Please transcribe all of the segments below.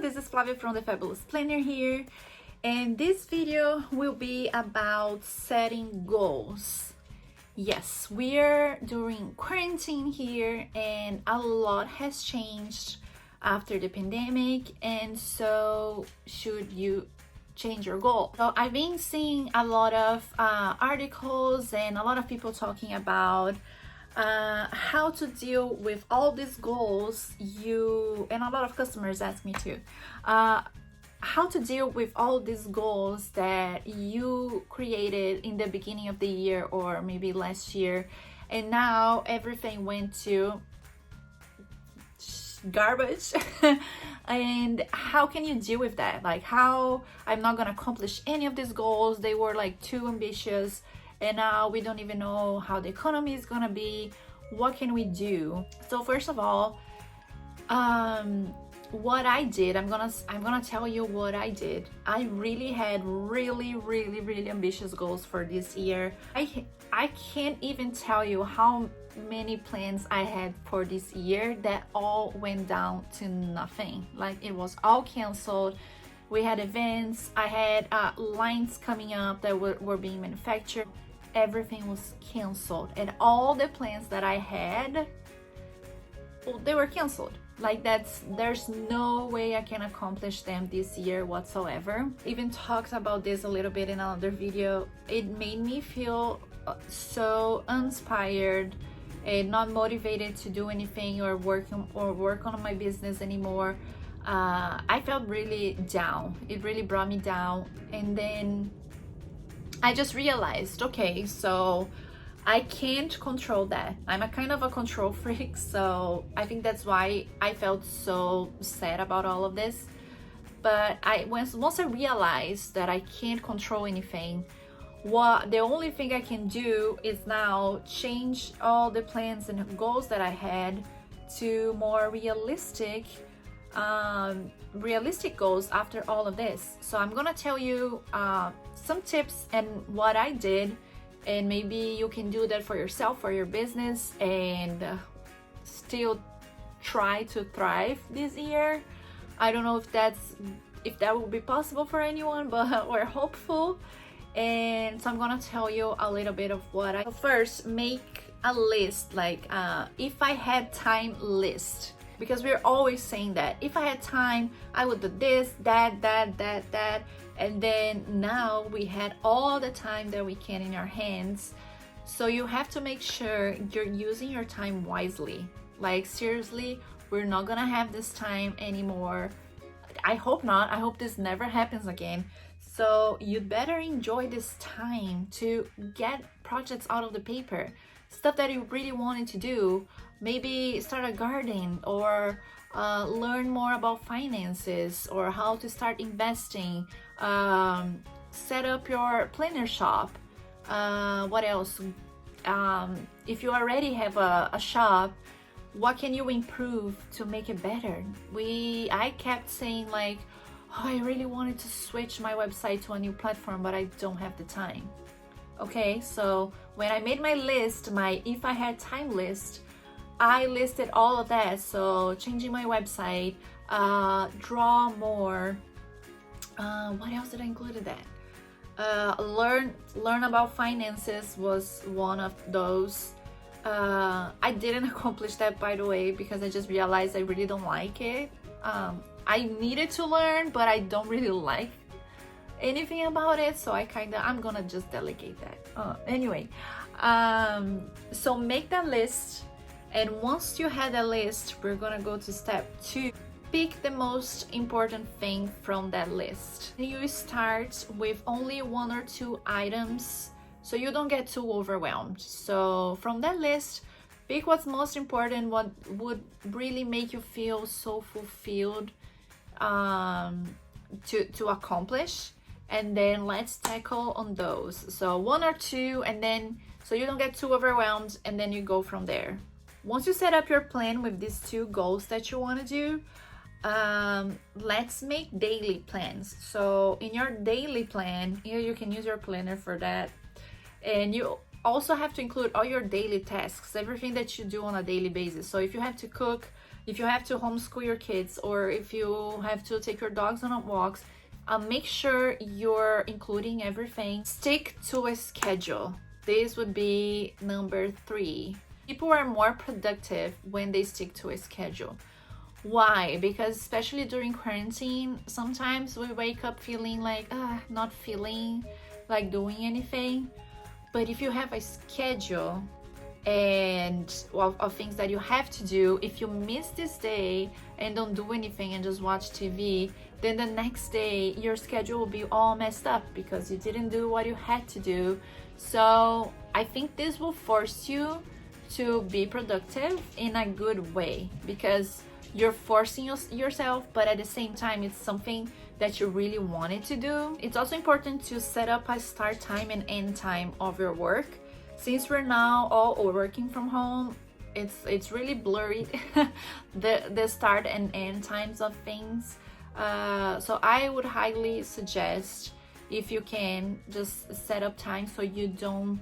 this is Flavia from the Fabulous Planner here, and this video will be about setting goals. Yes, we're during quarantine here and a lot has changed after the pandemic, and so should you change your goal? So I've been seeing a lot of articles and a lot of people talking about how to deal with all these goals and a lot of customers ask me too, how to deal with all these goals that you created in the beginning of the year or maybe last year, and now everything went to garbage. And how can you deal with that? Like, how I'm not gonna accomplish any of these goals, they were like too ambitious, and now we don't even know how the economy is gonna be. What can we do? So first of all, what I did, I'm gonna tell you what I did. I really had really ambitious goals for this year. I can't even tell you how many plans I had for this year that all went down to nothing. Like, it was all canceled. We had events, I had lines coming up that were being manufactured. Everything was canceled, and all the plans that I had, well, they were canceled. Like, there's no way I can accomplish them this year whatsoever. Even talked about this a little bit in another video. It made me feel so uninspired and not motivated to do anything or work on my business anymore. I felt really down. It really brought me down, and then I just realized, okay, so I can't control that. I'm a kind of a control freak, so I think that's why I felt so sad about all of this. But once I realized that I can't control anything, the only thing I can do is now change all the plans and goals that I had to more realistic goals after all of this. So I'm gonna tell you some tips and what I did, and maybe you can do that for yourself, for your business, and still try to thrive this year. I don't know if that will be possible for anyone, but we're hopeful. And so I'm gonna tell you a little bit of what first, make a list, like if I had time list, because we're always saying that if I had time I would do this, that, and then now we had all the time that we can in our hands. So you have to make sure you're using your time wisely. Like, seriously, we're not gonna have this time anymore. I hope not. I hope this never happens again. So you'd better enjoy this time to get projects out of the paper, stuff that you really wanted to do. Maybe start a garden, or learn more about finances, or how to start investing, set up your planner shop. What else? If you already have a shop, what can you improve to make it better? I kept saying like, oh, I really wanted to switch my website to a new platform, but I don't have the time. Okay, so when I made my list, my if I had time list, I listed all of that. So changing my website, draw more. What else did I include in that? Learn about finances was one of those. I didn't accomplish that, by the way, because I just realized I really don't like it. I needed to learn, but I don't really like anything about it, so I'm gonna just delegate that. Anyway, so make that list, and once you have that list, we're gonna go to step 2. Pick the most important thing from that list. You start with only 1 or 2 items so you don't get too overwhelmed. So from that list, pick what's most important, what would really make you feel so fulfilled to accomplish, and then let's tackle on those. So 1 or 2, and then so you don't get too overwhelmed, and then you go from there. Once you set up your plan with these 2 goals that you want to do, let's make daily plans. So in your daily plan, here you can use your planner for that, and you also have to include all your daily tasks, everything that you do on a daily basis. So if you have to cook, if you have to homeschool your kids, or if you have to take your dogs on walks, make sure you're including everything. Stick to a schedule. This would be number 3. People are more productive when they stick to a schedule. Why? Because especially during quarantine, sometimes we wake up feeling like not feeling like doing anything. But if you have a schedule and of things that you have to do, if you miss this day and don't do anything and just watch TV, then the next day your schedule will be all messed up because you didn't do what you had to do. So I think this will force you to be productive in a good way, because you're forcing yourself, but at the same time it's something that you really wanted to do. It's also important to set up a start time and end time of your work. Since we're now all working from home, it's really blurry the start and end times of things. So I would highly suggest, if you can, just set up time so you don't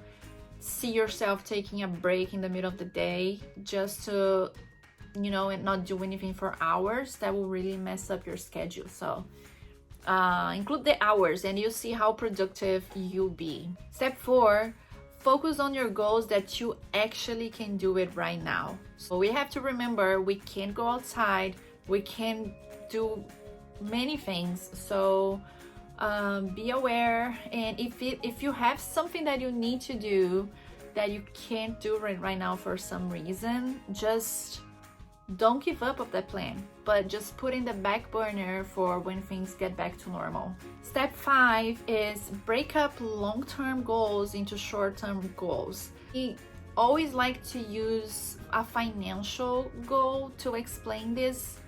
see yourself taking a break in the middle of the day just to, and not do anything for hours. That will really mess up your schedule. So include the hours and you'll see how productive you'll be. Step 4, focus on your goals that you actually can do it right now. So we have to remember, we can't go outside, we can't do many things. So be aware, and if you have something that you need to do that you can't do right now for some reason, just don't give up of that plan, but just put in the back burner for when things get back to normal. Step 5 is break up long-term goals into short-term goals. I always like to use a financial goal to explain this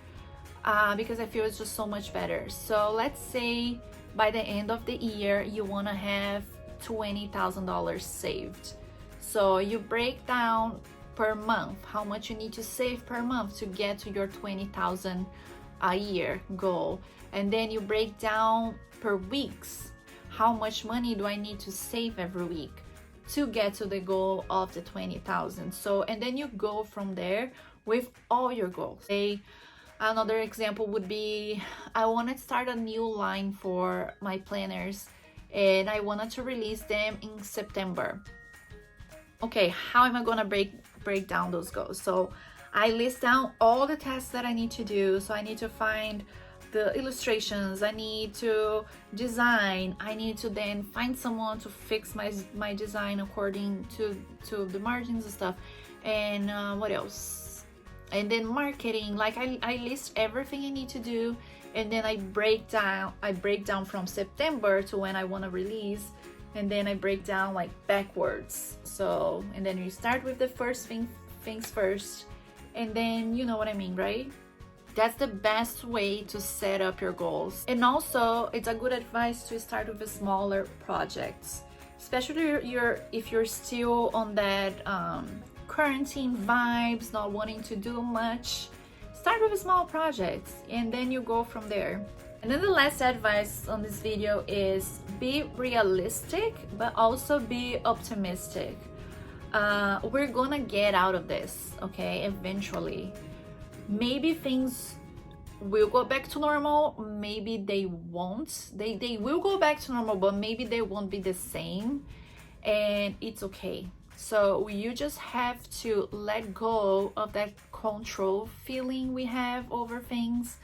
because I feel it's just so much better. So let's say by the end of the year you want to have $20,000 saved. So you break down per month how much you need to save per month to get to your $20,000 a year goal, and then you break down per weeks, how much money do I need to save every week to get to the goal of the $20,000. So, and then you go from there with all your goals. Another example would be, I want to start a new line for my planners and I wanted to release them in September. Okay, how am I gonna break down those goals? So I list down all the tasks that I need to do. So I need to find the illustrations, I need to design, I need to then find someone to fix my design according to the margins and stuff, and what else, and then marketing. Like I list everything I need to do, and then I break down from September to when I want to release, and then I break down like backwards. So, and then you start with the first things first, and then you know what I mean, right? That's the best way to set up your goals. And also, it's a good advice to start with the smaller projects, especially if you're still on that quarantine vibes, not wanting to do much. Start with small projects and then you go from there. And then the last advice on this video is be realistic, but also be optimistic. We're gonna get out of this, okay, eventually. Maybe things will go back to normal, maybe they won't. They will go back to normal, but maybe they won't be the same, and it's okay. So you just have to let go of that control feeling we have over things,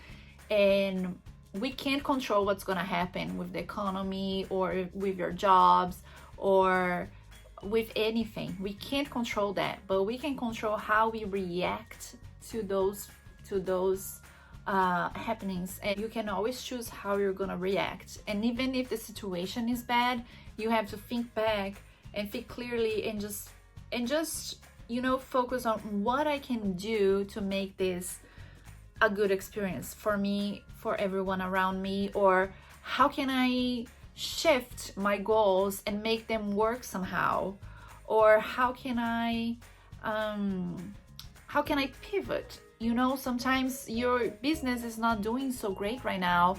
and we can't control what's gonna happen with the economy or with your jobs or with anything. We can't control that, but we can control how we react to those happenings, and you can always choose how you're gonna react. And even if the situation is bad, you have to think back and think clearly and just focus on what I can do to make this a good experience for me, for everyone around me, or how can I shift my goals and make them work somehow, or how can I pivot. Sometimes your business is not doing so great right now.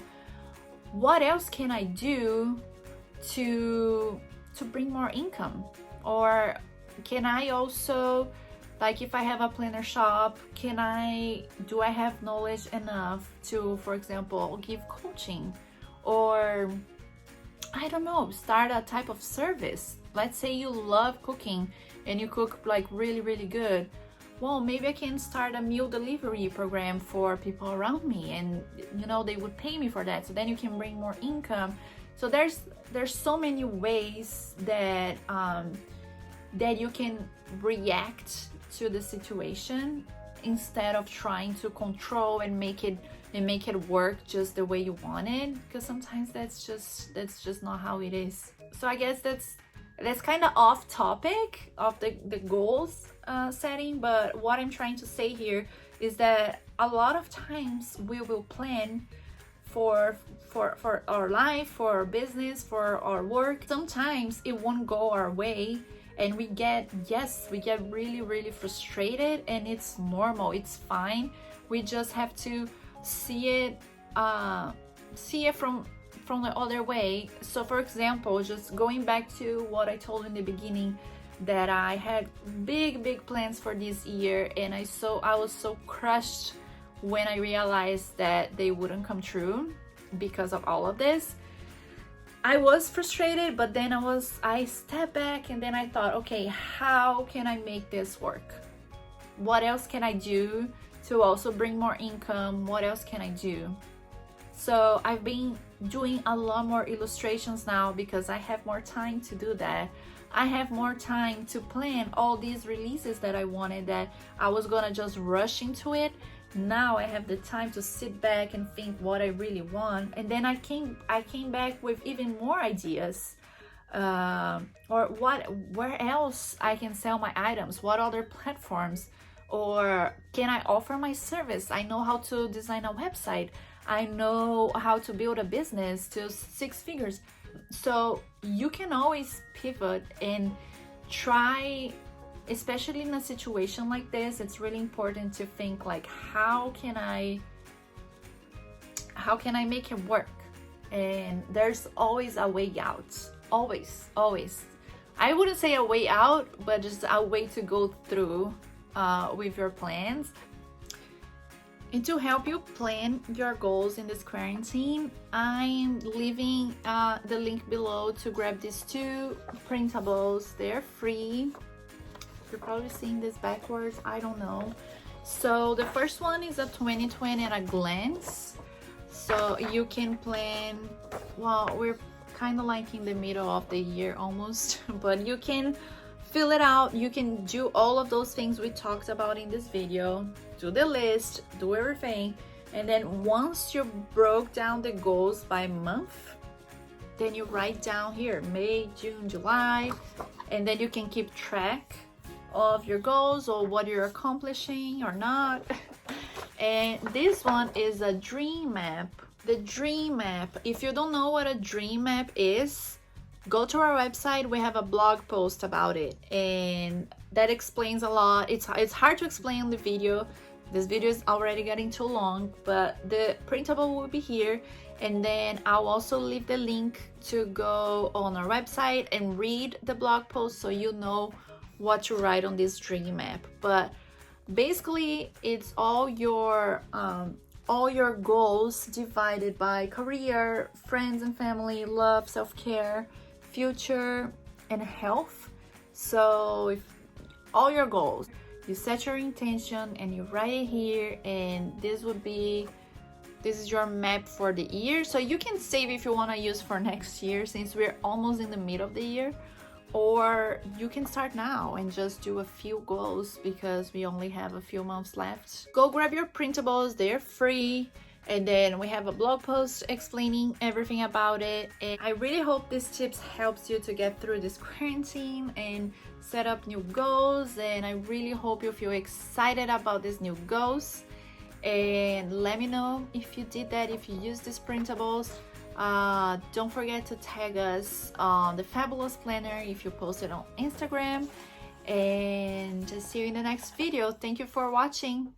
What else can I do to bring more income? Or can I also Like if I have a planner shop, do I have knowledge enough to, for example, give coaching, or I don't know, start a type of service. Let's say you love cooking and you cook like really, really good. Well, maybe I can start a meal delivery program for people around me, and you know, they would pay me for that. So then you can bring more income. So there's so many ways that that you can react to the situation instead of trying to control and make it work just the way you want it, because sometimes that's just not how it is. So I guess that's kind of off topic of the goals setting, but what I'm trying to say here is that a lot of times we will plan for our life, for our business, for our work. Sometimes it won't go our way, and we get really, really frustrated, and it's normal, it's fine. We just have to see it from the other way. So for example, just going back to what I told in the beginning, that I had big plans for this year, and I was so crushed when I realized that they wouldn't come true because of all of this. I was frustrated, but then I stepped back, and then I thought, okay, how can I make this work? What else can I do to also bring more income? What else can I do? So I've been doing a lot more illustrations now because I have more time to do that. I have more time to plan all these releases that I wanted, that I was gonna just rush into it. Now I have the time to sit back and think what I really want, and then I came back with even more ideas, or where else I can sell my items, what other platforms, or can I offer my service? I know how to design a website, I know how to build a business to 6 figures. So you can always pivot and try. Especially in a situation like this, it's really important to think like, how can I make it work? And there's always a way out. Always. I wouldn't say a way out, but just a way to go through with your plans. And to help you plan your goals in this quarantine, I'm leaving the link below to grab these 2 printables. They're free. You're probably seeing this backwards, I don't know. So the first one is a 2020 at a glance. So you can plan, well, we're kind of like in the middle of the year almost, but you can fill it out. You can do all of those things we talked about in this video. Do the list, do everything. And then once you broke down the goals by month, then you write down here, May, June, July, and then you can keep track of your goals or what you're accomplishing or not. And this one is a dream map. The dream map, if you don't know what a dream map is, go to our website. We have a blog post about it, and that explains a lot. It's hard to explain in the video. This video is already getting too long, but the printable will be here, and then I'll also leave the link to go on our website and read the blog post so you know what to write on this dream map. But basically it's all your goals divided by career, friends and family, love, self-care, future, and health. So if all your goals, you set your intention and you write it here, and this is your map for the year. So you can save if you want to use for next year, since we're almost in the middle of the year. Or you can start now and just do a few goals because we only have a few months left. Go grab your printables, they're free. And then we have a blog post explaining everything about it. And I really hope these tips helps you to get through this quarantine and set up new goals. And I really hope you feel excited about these new goals. And let me know if you did that, if you use these printables. Don't forget to tag us on the Fabulous Planner if you post it on Instagram, and just see you in the next video. Thank you for watching.